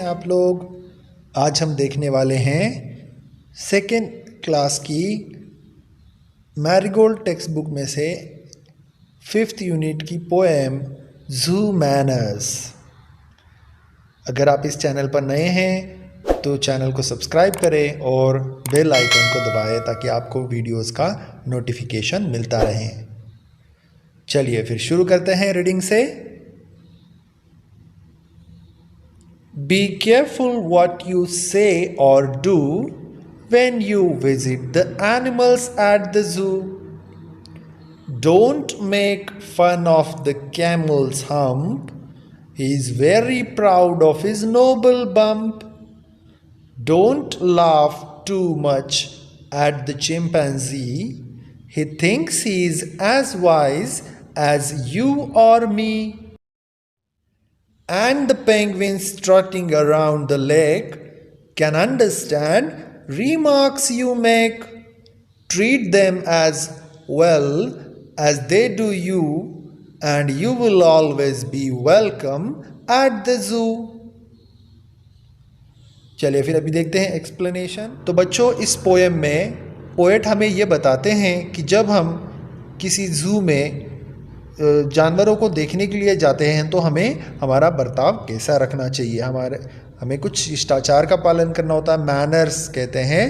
आप लोग? आज हम देखने वाले हैं सेकेंड क्लास की मैरीगोल्ड टेक्स्ट बुक में से 5th यूनिट की पोएम ज़ू मैनर्स। अगर आप इस चैनल पर नए हैं तो चैनल को सब्सक्राइब करें और बेल आइकन को दबाएं ताकि आपको वीडियोस का नोटिफिकेशन मिलता रहे। चलिए फिर शुरू करते हैं रीडिंग से। Be careful what you say or do when you visit the animals at the zoo. Don't make fun of the camel's hump. He is very proud of his noble bump. Don't laugh too much at the chimpanzee. He thinks he is as wise as you or me. And the penguins strutting around the lake can understand remarks you make. Treat them as well as they do you, and you will always be welcome at the zoo. चलिए फिर अभी देखते हैं explanation. तो बच्चों, इस poem में poet हमें ये बताते हैं कि जब हम किसी ज़ू में जानवरों को देखने के लिए जाते हैं तो हमें हमारा बर्ताव कैसा रखना चाहिए। हमें कुछ शिष्टाचार का पालन करना होता है। मैनर्स कहते हैं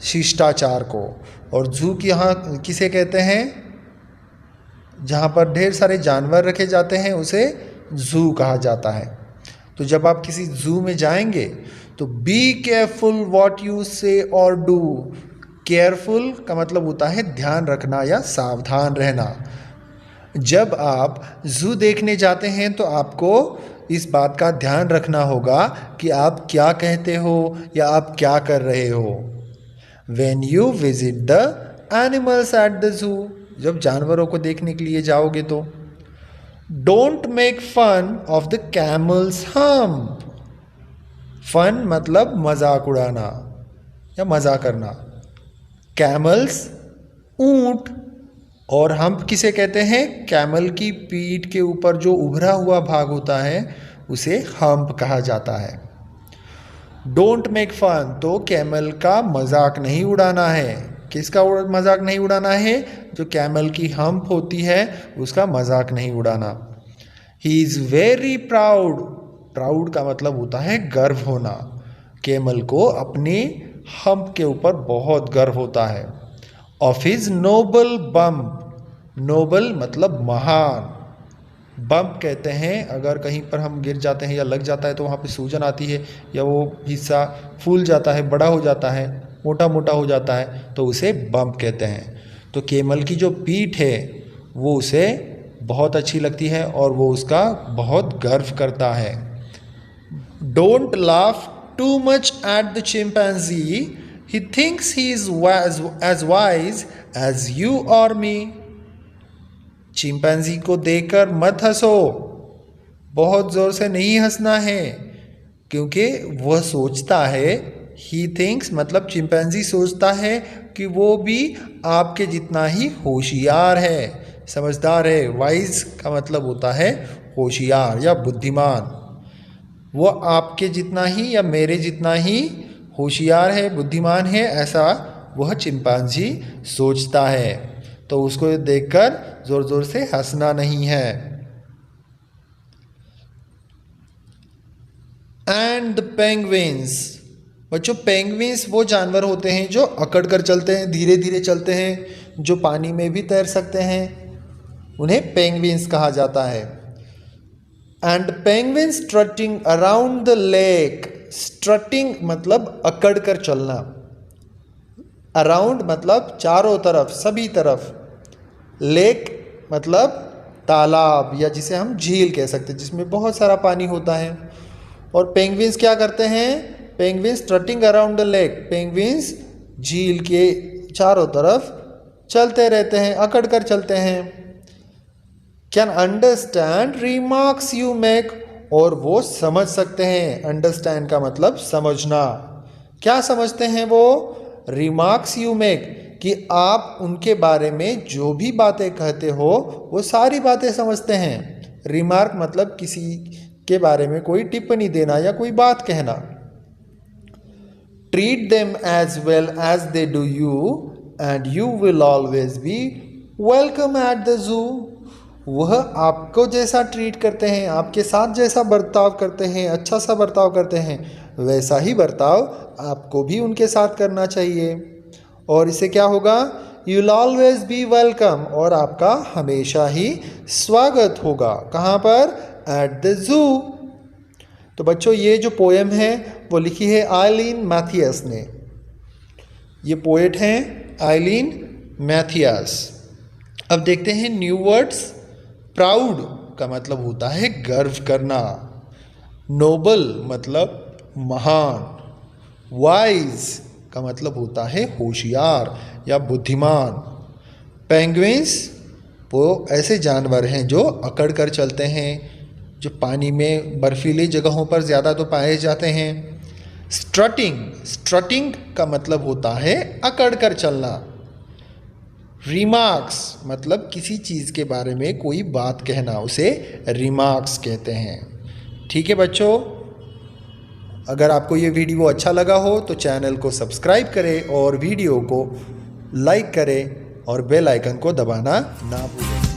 शिष्टाचार को। और ज़ू की यहाँ किसे कहते हैं? जहाँ पर ढेर सारे जानवर रखे जाते हैं उसे ज़ू कहा जाता है। तो जब आप किसी ज़ू में जाएंगे तो बी केयरफुल व्हाट यू से और डू। केयरफुल का मतलब होता है ध्यान रखना या सावधान रहना। जब आप ज़ू देखने जाते हैं तो आपको इस बात का ध्यान रखना होगा कि आप क्या कहते हो या आप क्या कर रहे हो। When you visit the animals at the zoo, जब जानवरों को देखने के लिए जाओगे तो Don't make fun of the camel's hump. Fun मतलब मजाक उड़ाना या मजा करना। कैमल्स ऊंट, और हम्प किसे कहते हैं? कैमल की पीठ के ऊपर जो उभरा हुआ भाग होता है उसे हम्प कहा जाता है। डोंट मेक फन, तो कैमल का मजाक नहीं उड़ाना है। किसका मजाक नहीं उड़ाना है? जो कैमल की हम्प होती है उसका मजाक नहीं उड़ाना। He is very proud. Proud का मतलब होता है गर्व होना। कैमल को अपने हम्प के ऊपर बहुत गर्व होता है। Of his noble bump. Noble मतलब महान। बम्प कहते हैं अगर कहीं पर हम गिर जाते हैं या लग जाता है तो वहाँ पे सूजन आती है या वो हिस्सा फूल जाता है, बड़ा हो जाता है, मोटा मोटा हो जाता है, तो उसे बम्प कहते हैं। तो कैमल की जो पीठ है वो उसे बहुत अच्छी लगती है और वो उसका बहुत गर्व करता है। Don't laugh too much at the chimpanzee. He thinks he is as wise as you or me. Chimpanzee को देखकर मत हंसो। बहुत ज़ोर से नहीं हंसना है क्योंकि वह सोचता है, he thinks मतलब चिंपैंजी सोचता है कि वो भी आपके जितना ही होशियार है, समझदार है। वाइज का मतलब होता है होशियार या बुद्धिमान। वो आपके जितना ही या मेरे जितना ही होशियार है, बुद्धिमान है, ऐसा वह चिंपांजी सोचता है। तो उसको देखकर ज़ोर ज़ोर से हंसना नहीं है। And the penguins. बच्चों, पेंगुइन्स वो जानवर होते हैं जो अकड़ कर चलते हैं, धीरे धीरे चलते हैं, जो पानी में भी तैर सकते हैं, उन्हें पेंगुइन्स कहा जाता है। And penguins strutting around the lake. Strutting मतलब अकड़ कर चलना। अराउंड मतलब चारों तरफ, सभी तरफ। लेक मतलब तालाब या जिसे हम झील कह सकते हैं, जिसमें बहुत सारा पानी होता है। और पेंगुइन्स क्या करते हैं? Penguins strutting around the lake. Penguins झील के चारों तरफ चलते रहते हैं, अकड़ कर चलते हैं। Can understand remarks you make. और वो समझ सकते हैं। अंडरस्टैंड का मतलब समझना। क्या समझते हैं वो? रिमार्क्स यू मेक, कि आप उनके बारे में जो भी बातें कहते हो वो सारी बातें समझते हैं। रिमार्क मतलब किसी के बारे में कोई टिप्पणी देना या कोई बात कहना। Treat them as well as they do you and you will always be welcome at the zoo. वह आपको जैसा ट्रीट करते हैं, आपके साथ जैसा बर्ताव करते हैं, अच्छा सा बर्ताव करते हैं, वैसा ही बर्ताव आपको भी उनके साथ करना चाहिए। और इससे क्या होगा? You will always be welcome, और आपका हमेशा ही स्वागत होगा। कहाँ पर? एट द जू। तो बच्चों ये जो पोएम है वो लिखी है आइलीन मैथियस ने। ये पोएट हैं आइलीन मैथियस। अब देखते हैं न्यू वर्ड्स। प्राउड का मतलब होता है गर्व करना, नोबल मतलब महान, वाइज का मतलब होता है होशियार या बुद्धिमान। पेंगुइन्स वो ऐसे जानवर हैं जो अकड़ कर चलते हैं, जो पानी में बर्फीली जगहों पर ज़्यादा तो पाए जाते हैं। स्ट्रटिंग का मतलब होता है अकड़ कर चलना। रिमार्क्स मतलब किसी चीज़ के बारे में कोई बात कहना, उसे रिमार्क्स कहते हैं। ठीक है बच्चों, अगर आपको ये वीडियो अच्छा लगा हो तो चैनल को सब्सक्राइब करें और वीडियो को लाइक करें और बेल आइकन को दबाना ना भूलें।